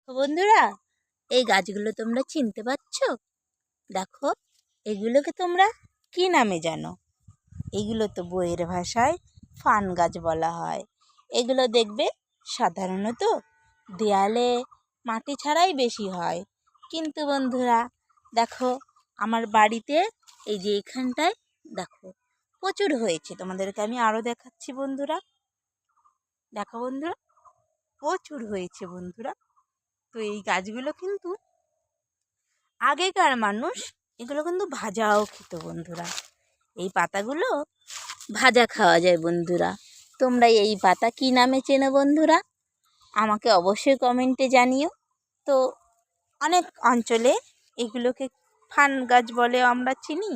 তো বন্ধুরা, এই গাছগুলো তোমরা চিনতে পারছো? দেখো, এগুলোকে তোমরা কি নামে জানো? এগুলো তো বইয়ের ভাষায় ফান গাছ বলা হয়। এগুলো দেখবে সাধারণত দেয়ালে মাটি ছাড়াই বেশি হয়। কিন্তু বন্ধুরা দেখো, আমার বাড়িতে এই যে এখানটায় দেখো প্রচুর হয়েছে। তোমাদেরকে আমি আরও দেখাচ্ছি বন্ধুরা। দেখো বন্ধুরা, প্রচুর হয়েছে বন্ধুরা। তো এই গাছগুলো কিন্তু আগেকার মানুষ এগুলো কিন্তু ভাজাও খেত বন্ধুরা। এই পাতাগুলো ভাজা খাওয়া যায় বন্ধুরা। তোমরা এই পাতা কী নামে চেনো বন্ধুরা? আমাকে অবশ্যই কমেন্টে জানিও। তো অনেক অঞ্চলে এগুলোকে ফান গাছ বলে আমরা চিনি।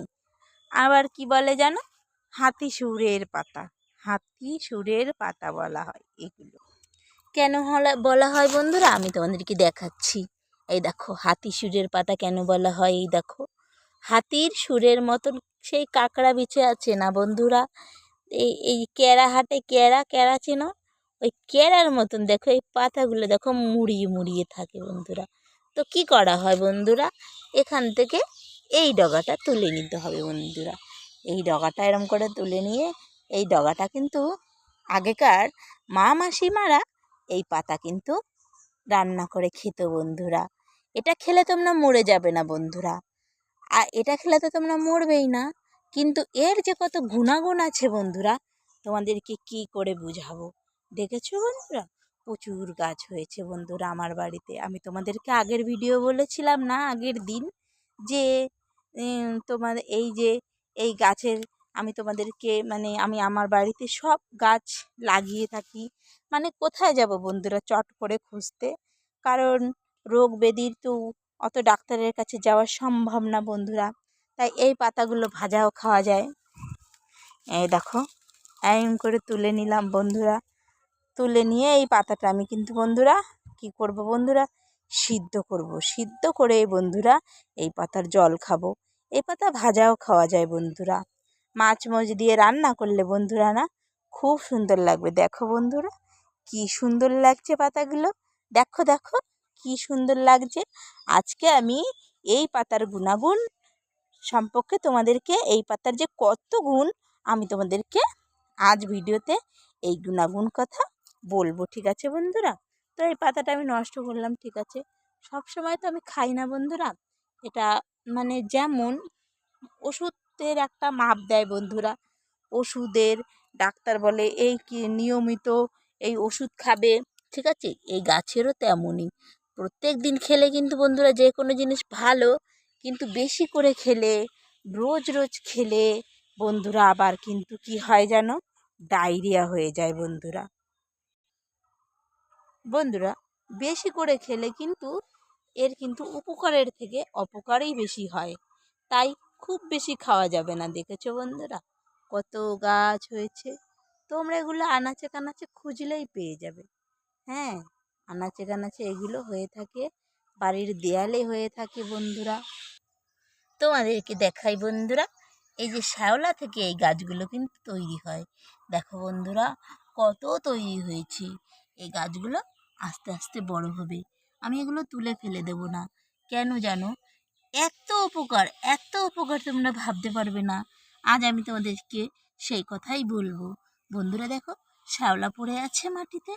আবার কি বলে জানো? হাতি সুরের পাতা। হাতি সুরের পাতা বলা হয় এগুলো। কেন বলা হয় বন্ধুরা? আমি তোমাদেরকে দেখাচ্ছি। এই দেখো, হাতি সুরের পাতা কেন বলা হয়। এই দেখো, হাতির সুরের মতন সেই কাঁকড়া বিছে আছে না বন্ধুরা? এই এই ক্যাড়া হাটে ক্যাড়া চেনো? ওই ক্যাড়ার মতন দেখো এই পাতাগুলো দেখো মুড়িয়ে মুড়িয়ে থাকে বন্ধুরা। তো কি করা হয় বন্ধুরা? এখান থেকে এই ডগাটা তুলে নিতে হবে বন্ধুরা। এই ডগাটা এরম করে তুলে নিয়ে এই ডগাটা কিন্তু আগেকার মা মাসিমারা এই পাতা কিন্তু রান্না করে খেত বন্ধুরা। এটা খেলে তোমরা মরে যাবে না বন্ধুরা। আর এটা খেলে তো তোমরা মরবেই না। কিন্তু এর যে কত গুণাগুণ আছে বন্ধুরা, তোমাদেরকে কি করে বুঝাবো। দেখেছো বন্ধুরা, প্রচুর গাছ হয়েছে বন্ধুরা আমার বাড়িতে। আমি তোমাদেরকে আগের ভিডিও বলেছিলাম না, আগের দিন, যে তোমার এই যে এই গাছের আমি তোমাদেরকে আমি আমার বাড়িতে সব গাছ লাগিয়ে থাকি। কোথায় যাব বন্ধুরা চট করে খুঁজতে? কারণ রোগ ব্যাধির তো অত ডাক্তারের কাছে যাওয়া সম্ভব না বন্ধুরা। তাই এই পাতাগুলো ভাজাও খাওয়া যায়। এই দেখো, এমন করে তুলে নিলাম বন্ধুরা। তুলে নিয়ে এই পাতাটা আমি কিন্তু বন্ধুরা কি করব বন্ধুরা? সিদ্ধ করব। সিদ্ধ করে বন্ধুরা এই পাতার জল খাবো। এই পাতা ভাজাও খাওয়া যায় বন্ধুরা। মাছ দিয়ে রান্না করলে বন্ধুরা না, খুব সুন্দর লাগবে। দেখো বন্ধুরা, কি সুন্দর লাগছে পাতাগুলো। দেখো দেখো, কি সুন্দর লাগছে। আজকে আমি এই পাতার গুণাগুণ সম্পর্কে তোমাদেরকে, এই পাতার যে কত গুণ, আমি তোমাদেরকে আজ ভিডিওতে এই গুণাগুণ কথা বলবো। ঠিক আছে বন্ধুরা? তো এই পাতাটা আমি নষ্ট করলাম, ঠিক আছে। সব সময় তো আমি খাই না বন্ধুরা। এটা যেমন ওষুধের একটা মাপ দেয় বন্ধুরা। ওষুধের ডাক্তার বলে এই কি নিয়মিত এই ওষুধ খাবে, ঠিক আছে। এই গাছেরও তেমনই। প্রত্যেক দিন খেলে কিন্তু বন্ধুরা যে কোনো জিনিস ভালো, কিন্তু বেশি করে খেলে, রোজ রোজ খেলে বন্ধুরা আবার কিন্তু কি হয় জানো? ডায়রিয়া হয়ে যায় বন্ধুরা। বন্ধুরা, বেশি করে খেলে কিন্তু এর কিন্তু উপকারের থেকে অপকারই বেশি হয়। তাই খুব বেশি খাওয়া যাবে না। দেখেছো বন্ধুরা কত গাছ হয়েছে? তোমরা এগুলো আনাচে কানাচে খুঁজলেই পেয়ে যাবে। হ্যাঁ, আনাচে কানাচে এগুলো হয়ে থাকে, বাড়ির দেয়ালে হয়ে থাকে বন্ধুরা। তোমাদেরকে দেখাই বন্ধুরা, এই যে শ্যাওলা থেকে এই গাছগুলো কিন্তু তৈরি হয়। দেখো বন্ধুরা, কত তৈরি হয়েছে। এই গাছগুলো আস্তে আস্তে বড় হবে। আমি এগুলো তুলে ফেলে দেব না। কেন জানো? এত উপকার, এত উপকার তোমরা ভাবতে পারবে না। আজ আমি তোমাদেরকে সেই কথাই বলবো। বন্ধুরা দেখো, শ্যাওলা পড়ে আছে মাটিতে।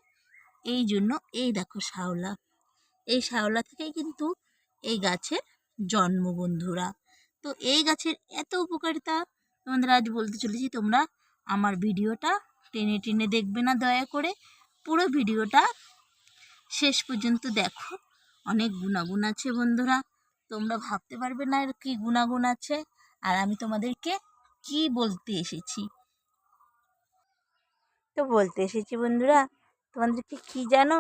এই জন্য এই দেখো শ্যাওলা, এই শ্যাওলা থেকেই কিন্তু এই গাছের জন্ম বন্ধুরা। তো এই গাছের এত উপকারিতা তোমাদের আজ বলতে চলেছি। তোমরা আমার ভিডিওটা টেনে টেনে দেখবে না, দয়া করে পুরো ভিডিওটা শেষ পর্যন্ত দেখো। অনেক গুণাগুণ আছে বন্ধুরা, তোমরা ভাবতে পারবে না এর কী গুণাগুণ আছে। আর আমি তোমাদেরকে কি বলতে এসেছি? তো বলতে এসেছি বন্ধুরা, তোমাদেরকে কি জানো?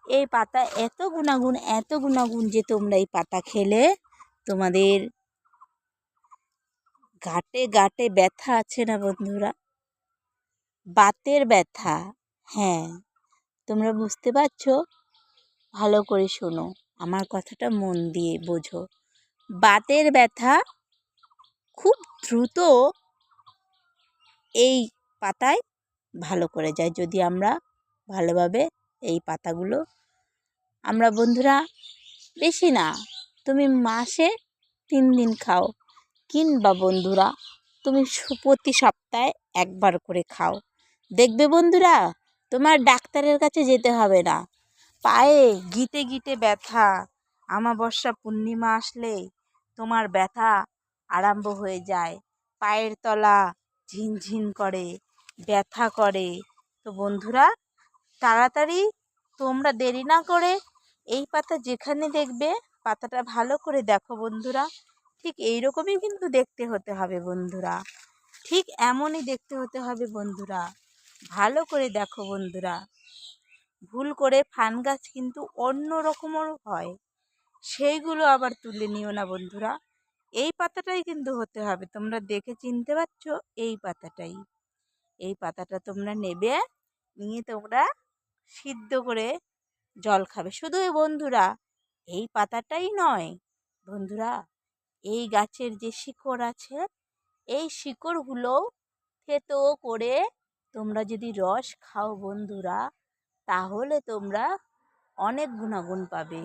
এই পাতা এত গুণাগুণ, এত গুণাগুণ যে তোমরা এই পাতা খেলে তোমাদের গাঁটে গাঁটে ব্যথা আছে না বন্ধুরা, বাতের ব্যথা, হ্যাঁ, তোমরা বুঝতে পারছো? ভালো করে শোনো, আমার কথাটা মন দিয়ে বোঝো। বাতের ব্যথা খুব দ্রুত এই পাতায় ভালো করে যায়, যদি আমরা ভালোভাবে এই পাতাগুলো আমরা বন্ধুরা বেশি না, তুমি মাসে 3 দিন খাও, কিংবা বন্ধুরা তুমি প্রতি সপ্তাহে একবার করে খাও। দেখবে বন্ধুরা তোমার ডাক্তারের কাছে যেতে হবে না। পায়ে গিঁটে গিঁটে ব্যথা, অমাবস্যা পূর্ণিমা আসলে তোমার ব্যথা আরম্ভ হয়ে যায়, পায়ের তলা ঝিনঝিন করে, ব্যথা করে। তো বন্ধুরা তাড়াতাড়ি তোমরা দেরি না করে এই পাতা যেখানে দেখবে, পাতাটা ভালো করে দেখো বন্ধুরা, ঠিক এই রকমই কিন্তু দেখতে হতে হবে বন্ধুরা, ঠিক এমনই দেখতে হতে হবে বন্ধুরা। ভালো করে দেখো বন্ধুরা, ভুল করে ফানগাছ কিন্তু অন্য রকমেরও হয়, সেইগুলো আবার তুলে নিও না বন্ধুরা। এই পাতাটাই কিন্তু হতে হবে, তোমরা দেখে চিনতে পারছো, এই পাতাটাই। এই পাতাটা তোমরা নেবে, নিয়ে তোমরা সিদ্ধ করে জল খাবে। শুধু বন্ধুরা এই পাতাটাই নয় বন্ধুরা, এই গাছের যে শিকড় আছে, এই শিকড়গুলোও থেতো করে তোমরা যদি রস খাও বন্ধুরা, তাহলে তোমরা অনেক গুণাগুণ পাবে।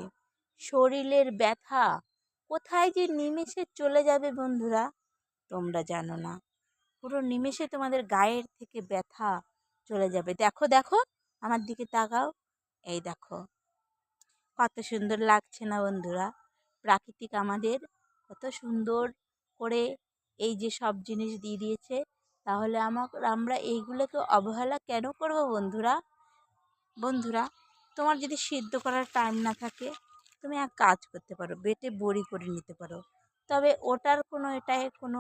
শরীরের ব্যথা কোথায় যে নিমেষে চলে যাবে বন্ধুরা, তোমরা জানো না। পুরো নিমেষে তোমাদের গায়ের থেকে ব্যথা চলে যাবে। দেখো দেখো আমার দিকে তাকাও, এই দেখো কত সুন্দর লাগছে না বন্ধুরা। প্রাকৃতিক আমাদের কত সুন্দর করে এই যে সব জিনিস দিয়ে দিয়েছে, তাহলে আমরা এইগুলোকে অবহেলা কেন করব বন্ধুরা? বন্ধুরা তোমার যদি সিদ্ধ করার টাইম না থাকে, তুমি এক কাজ করতে পারো, বেটে বড়ি করে নিতে পারো। তবে ওটার কোনো এটাই কোনো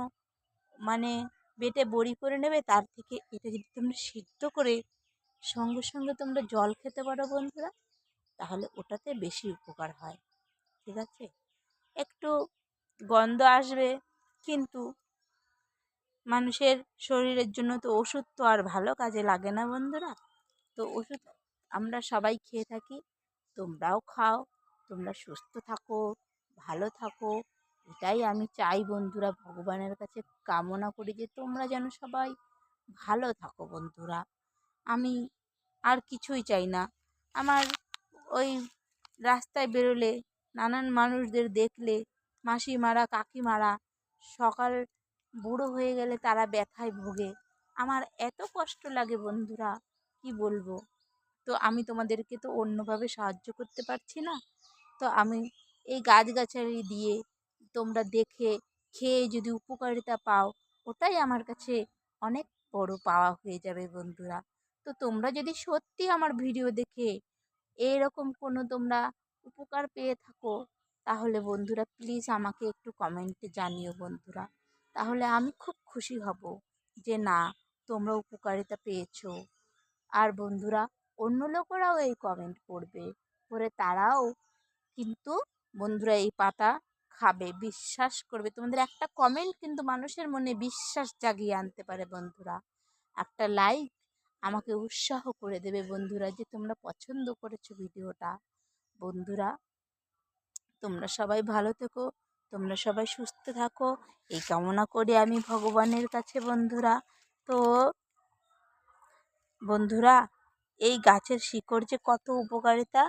মানে বেটে বড়ি করে নেবে, তার থেকে এটা যদি তোমরা সিদ্ধ করে সঙ্গে সঙ্গে তোমরা জল খেতে পারো বন্ধুরা, তাহলে ওটাতে বেশি উপকার হয়। ঠিক আছে, একটু গন্ধ আসবে, কিন্তু মানুষের শরীরের জন্য তো ওষুধ তো আর ভালো কাজে লাগে না বন্ধুরা। তো ওষুধ আমরা সবাই খেয়ে থাকি, তোমরাও খাও, তোমরা সুস্থ থাকো, ভালো থাকো, এটাই আমি চাই বন্ধুরা। ভগবানের কাছে কামনা করি যে তোমরা যেন সবাই ভালো থাকো বন্ধুরা। আমি আর কিছুই চাই না। আমার ওই রাস্তায় বেরোলে নানান মানুষদের দেখলে, মাসিমারা কাকিমারা সকাল বুড়ো হয়ে গেলে তারা ব্যথায় ভোগে, আমার এত কষ্ট লাগে বন্ধুরা, কি বলবো। তো আমি তোমাদেরকে তো অন্যভাবে সাহায্য করতে পারছি না, তো আমি এই গাছগাছালি দিয়ে তোমরা দেখে খেয়ে যদি উপকারিতা পাও, ওটাই আমার কাছে অনেক বড় পাওয়া হয়ে যাবে বন্ধুরা। তো তোমরা যদি সত্যি আমার ভিডিও দেখে এইরকম কোনো তোমরা উপকার পেয়ে থাকো, তাহলে বন্ধুরা প্লিজ আমাকে একটু কমেন্টে জানিও বন্ধুরা, তাহলে আমি খুব খুশি হব যে না, তোমরা উপকারিতা পেয়েছো। আর বন্ধুরা অন্য লোকেরাও এই কমেন্ট করবে, করে তারাও কিন্তু বন্ধুরা এই পাতা খাবে, বিশ্বাস করবে। তোমাদের একটা কমেন্ট কিন্তু মানুষের মনে বিশ্বাস জাগিয়ে আনতে পারে বন্ধুরা। একটা লাইক আমাকে উৎসাহ করে দেবে বন্ধুরা, যে তোমরা পছন্দ করেছো ভিডিওটা। বন্ধুরা তোমরা সবাই ভালো থেকো, তোমরা সবাই সুস্থ থাকো, এই কামনা করি আমি ভগবানের কাছে বন্ধুরা। তো বন্ধুরা এই গাছের শিকড় যে কত উপকারিতা,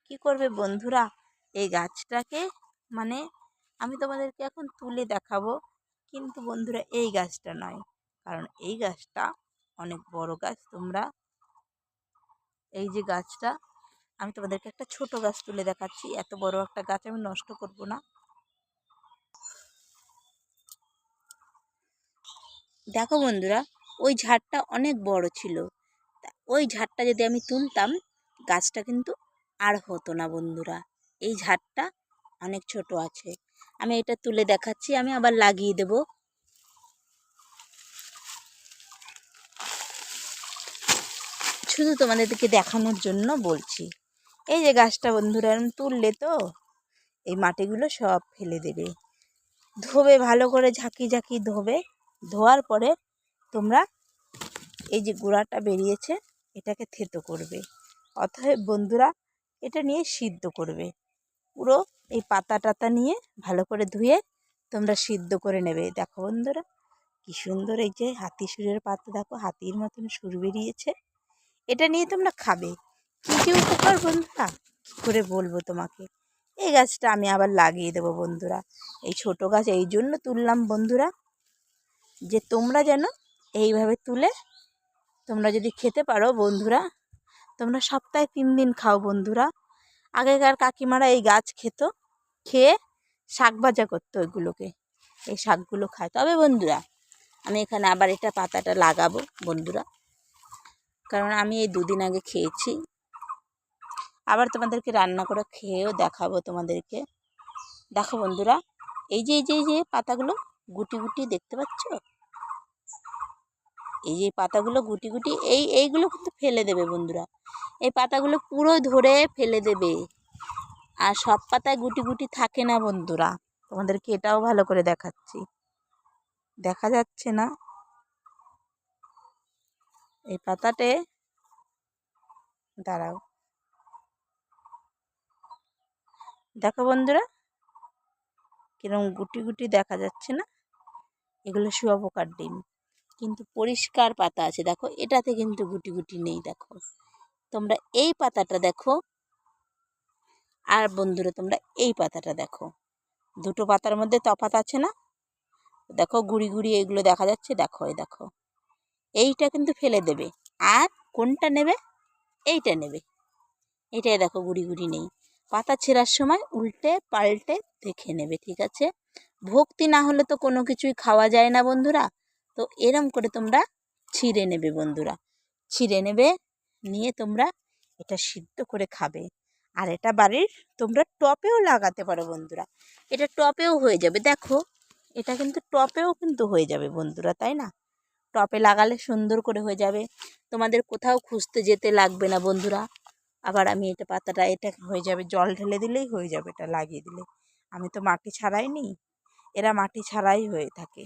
কি করবে বন্ধুরা, এই গাছটাকে মানে আমি তোমাদেরকে এখন তুলে দেখাবো, কিন্তু বন্ধুরা এই গাছটা নয়, কারণ এই গাছটা অনেক বড় গাছ। তোমরা এই যে গাছটা, আমি তোমাদেরকে একটা ছোট গাছ তুলে দেখাচ্ছি, এত বড় একটা গাছ আমি নষ্ট করব না। দেখো বন্ধুরা, ওই ঝাড়টা অনেক বড় ছিল, ওই ঝাড়টা যদি আমি তুলতাম, গাছটা কিন্তু আর হতো না বন্ধুরা। এই ঝাড়টা অনেক ছোট আছে, আমি এটা তুলে দেখাচ্ছি, আমি আবার লাগিয়ে দেব। শুধু তোমাদেরকে দেখানোর জন্য বলছি। এই যে গাছটা বন্ধুরা এরম তুললে তো এই মাটিগুলো সব ফেলে দেবে, ধোবে ভালো করে, ঝাঁকি ঝাঁকি ধোবে। ধোয়ার পরে তোমরা এই যে গুঁড়াটা বেরিয়েছে, এটাকে থেতো করবে। অতএব বন্ধুরা এটা নিয়ে সিদ্ধ করবে, পুরো এই পাতা টাতা নিয়ে ভালো করে ধুয়ে তোমরা সিদ্ধ করে নেবে। দেখো বন্ধুরা কি সুন্দর, এই যে হাতি সুরের পাতা, দেখো হাতির মতন সুর বেরিয়েছে। এটা নিয়ে তোমরা খাবে, কী যে উপকার বন্ধুরা, করে বলবো তোমাকে। এই গাছটা আমি আবার লাগিয়ে দেবো বন্ধুরা। এই ছোট গাছ এই জন্য তুললাম বন্ধুরা, যে তোমরা যেন এইভাবে তুলে তোমরা যদি খেতে পারো বন্ধুরা, তোমরা সপ্তাহে 3 দিন খাও বন্ধুরা। আগেকার কাকিমারা এই গাছ খেত, খেয়ে শাক ভাজা করতো ওইগুলোকে, এই শাকগুলো খায়। তবে বন্ধুরা আমি এখানে আবার এটা পাতাটা লাগাবো বন্ধুরা, কারণ আমি এই 2 দিন আগে খেয়েছি। আবার তোমাদেরকে রান্না করে খেয়েও দেখাবো তোমাদেরকে। দেখো বন্ধুরা, এই যে পাতাগুলো গুটি গুটি দেখতে পাচ্ছ, এই যে পাতাগুলো গুটি গুটি, এইগুলো কিন্তু ফেলে দেবে বন্ধুরা। এই পাতাগুলো পুরো ধরে ফেলে দেবে। আর সব পাতায় গুটি গুটি থাকে না বন্ধুরা, তোমাদেরকে এটাও ভালো করে দেখাচ্ছি। দেখা যাচ্ছে না? এই পাতাতে দাঁড়াও, দেখো বন্ধুরা কিরকম গুটি গুটি দেখা যাচ্ছে না? এগুলো শুঁয়োপোকার ডিম, কিন্তু পরিষ্কার পাতা আছে। দেখো এটাতে কিন্তু গুটি গুটি নেই। দেখো তোমরা এই পাতাটা দেখো, আর বন্ধুরা তোমরা এই পাতাটা দেখো, দুটো পাতার মধ্যে তফাৎ আছে না? দেখো গুড়ি গুড়ি এগুলো দেখা যাচ্ছে। দেখো এই দেখো, এইটা কিন্তু ফেলে দেবে। আর কোনটা নেবে? এইটা নেবে। এটাই দেখো গুড়ি গুড়ি নেই। পাতা ছেঁড়ার সময় উল্টে পাল্টে দেখে নেবে, ঠিক আছে? ভক্তি না হলে তো কোনো কিছুই খাওয়া যায় না বন্ধুরা। তো এরম করে তোমরা ছিঁড়ে নেবে বন্ধুরা, ছিঁড়ে নেবে, নিয়ে তোমরা এটা সিদ্ধ করে খাবে। আর এটা বাড়ির তোমরা টপেও লাগাতে পারো বন্ধুরা, এটা টপেও হয়ে যাবে। দেখো এটা কিন্তু টপেও কিন্তু হয়ে যাবে বন্ধুরা, তাই না? টপে লাগালে সুন্দর করে হয়ে যাবে, তোমাদের কোথাও খুঁজতে যেতে লাগবে না বন্ধুরা। আবার আমি এটা পাতাটা এটা হয়ে যাবে, জল ঢেলে দিলেই হয়ে যাবে, এটা লাগিয়ে দিলে। আমি তো মাটি ছাড়াই নি, এরা মাটি ছাড়াই হয়ে থাকে।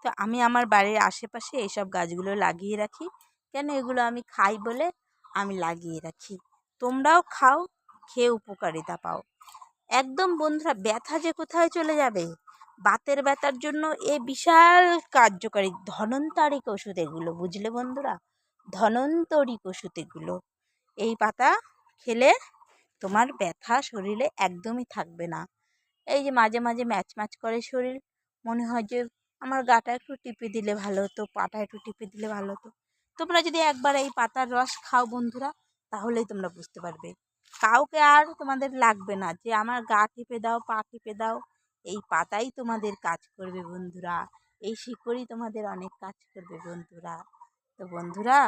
তো আমি আমার বাড়ির আশেপাশে এইসব গাছগুলো লাগিয়ে রাখি। কেন? এগুলো আমি খাই বলে আমি লাগিয়ে রাখি। তোমরাও খাও, খেয়ে উপকারিতা পাও। একদম বন্ধুরা, ব্যথা যে কোথায় চলে যাবে। বাতের ব্যথার জন্য এ বিশাল কার্যকারী ধন্বন্তরিক ওষুধ এগুলো, বুঝলে বন্ধুরা? ধন্বন্তরিক ওষুধ এগুলো। এই পাতা খেলে তোমার ব্যথা শরীরে একদমই থাকবে না। এই যে মাঝে মাঝে ম্যাচ ম্যাচ করে শরীর, মনে হয় যে আমার গাটা একটু টিপে দিলে ভালো হতো, পাটা একটু টিপে দিলে ভালো হতো। তোমরা যদি একবার এই পাতার রস খাও বন্ধুরা, তাহলেই তোমরা বুঝতে পারবে। কাউকে আর তোমাদের লাগবে না যে আমার গা টিপে দাও, পা টিপে দাও। এই পাতাই তোমাদের কাজ করবে বন্ধুরা, এই শিকড়ই তোমাদের অনেক কাজ করবে বন্ধুরা। তো বন্ধুরা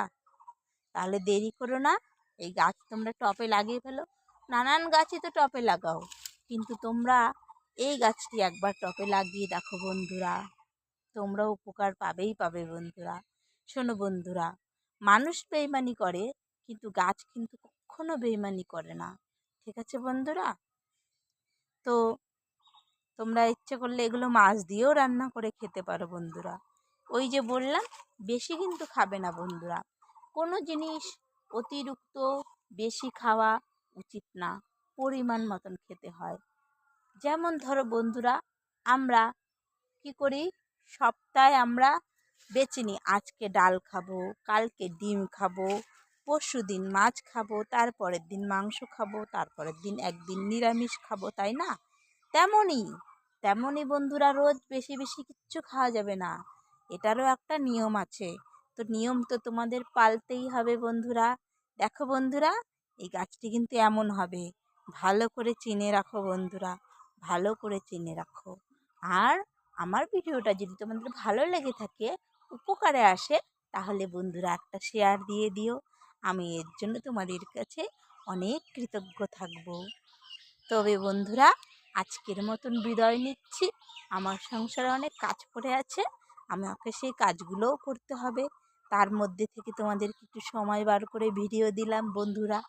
তাহলে দেরি করো না, এই গাছ তোমরা টপে লাগিয়ে ফেলো। নানান গাছই তো টপে লাগাও, কিন্তু তোমরা এই গাছটি একবার টপে লাগিয়ে দেখো বন্ধুরা, তোমরা উপকার পাবেই পাবে বন্ধুরা। শোনো বন্ধুরা, মানুষ বেইমানি করে, কিন্তু গাছ কিন্তু কখনো বেইমানি করে না, ঠিক আছে বন্ধুরা? তো তোমরা ইচ্ছে করলে এগুলো মাছ দিয়েও রান্না করে খেতে পারো বন্ধুরা। ওই যে বললাম, বেশি কিন্তু খাবে না বন্ধুরা। কোনো জিনিস অতিরিক্ত বেশি খাওয়া উচিত না, পরিমাণ মতন খেতে হয়। যেমন ধরো বন্ধুরা, আমরা কি করি, সপ্তাহে আমরা বেছে নিই আজকে ডাল খাবো, কালকে ডিম খাবো, পরশু দিন মাছ খাবো, তারপরের দিন মাংস খাবো, তারপরের দিন একদিন নিরামিষ খাবো, তাই না? তেমনই তেমনই বন্ধুরা, রোজ বেশি বেশি কিচ্ছু খাওয়া যাবে না, এটারও একটা নিয়ম আছে। তো নিয়ম তো তোমাদের পালতেই হবে বন্ধুরা। দেখো বন্ধুরা, এই গাছটি কিন্তু এমন হবে, ভালো করে চিনে রাখো বন্ধুরা, ভালো করে চিনে রাখো। আর আমার ভিডিওটা যদি তোমাদের ভালো লেগে থাকে, উপকারে আসে, তাহলে বন্ধুরা একটা শেয়ার দিয়ে দিও। আমি এর জন্য তোমাদের কাছে অনেক কৃতজ্ঞ থাকব। তবে বন্ধুরা আজকের মতন বিদায় নিচ্ছি, আমার সংসারে অনেক কাজ পড়ে আছে, আমাকে সেই কাজগুলোও করতে হবে। তার মধ্যে থেকে তোমাদেরকে একটু সময় বার করে ভিডিও দিলাম বন্ধুরা,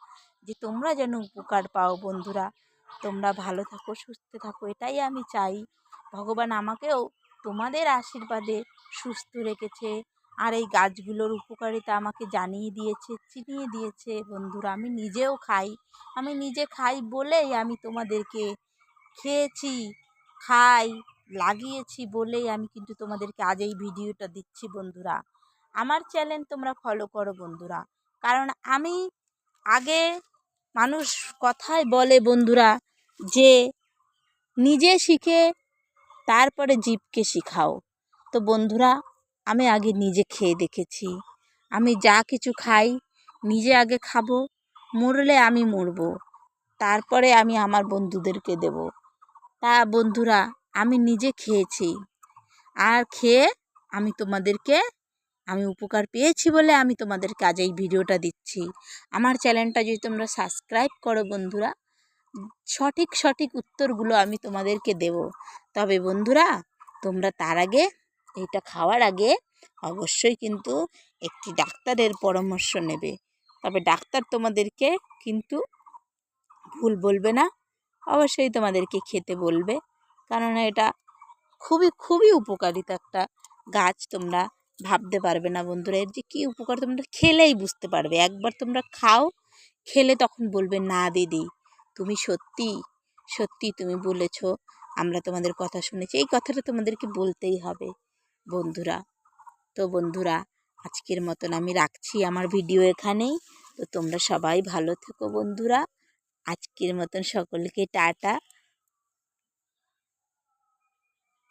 যে তোমরা যেন উপকার পাও বন্ধুরা, তোমরা ভালো থাকো, সুস্থ থাকো, এটাই আমি চাই। ভগবান আমাকেও তোমাদের আশীর্বাদে সুস্থ রেখেছে, আর এই গাছগুলোর উপকারিতা আমাকে জানিয়ে দিয়েছে, চিনিয়ে দিয়েছে বন্ধুরা। আমি নিজেও খাই, আমি নিজে খাই বলেই আমি তোমাদেরকে, খেয়েছি, খাই, লাগিয়েছি বলেই আমি কিন্তু তোমাদেরকে আজ এই ভিডিওটা দিচ্ছি বন্ধুরা। আমার চ্যানেল তোমরা ফলো করো বন্ধুরা, কারণ আমি আগে মানুষ কথায় বলে বন্ধুরা যে নিজে শিখে তারপরে জীবকে শেখাও। তো বন্ধুরা, আমি আগে নিজে খেয়ে দেখেছি। আমি যা কিছু খাই নিজে আগে খাবো, মরলে আমি মরবো, তারপরে আমি আমার বন্ধুদেরকে দেব। তা বন্ধুরা, আমি নিজে খেয়েছি, আর খেয়ে আমি তোমাদেরকে আমি উপকার পেয়েছি বলে আমি তোমাদেরকে আজ এই ভিডিওটা দিচ্ছি। আমার চ্যানেলটা যদি তোমরা সাবস্ক্রাইব করো বন্ধুরা, সঠিক সঠিক উত্তরগুলো আমি তোমাদেরকে দেব। তবে বন্ধুরা, তোমরা তার আগে এটা খাওয়ার আগে অবশ্যই কিন্তু একটি ডাক্তারের পরামর্শ নেবে। তবে ডাক্তার তোমাদেরকে কিন্তু ভুল বলবে না, অবশ্যই তোমাদেরকে খেতে বলবে। কারণ এটা খুবই খুবই উপকারিতা একটা গাছ, তোমরা ভাবতে পারবে না বন্ধুরা এর যে কী উপকার, তোমরা খেলেই বুঝতে পারবে। একবার তোমরা খাও, খেলে তখন বলবে না দিদি তুমি সত্যি সত্যি তুমি বলেছ, আমরা তোমাদের কথা শুনেছি। এই কথাটা তোমাদেরকে বলতেই হবে বন্ধুরা। তো বন্ধুরা, আজকের মতন আমি রাখছি আমার ভিডিও এখানেই। তো তোমরা সবাই ভালো থেকো বন্ধুরা। আজকের মতন সকলকে টাটা।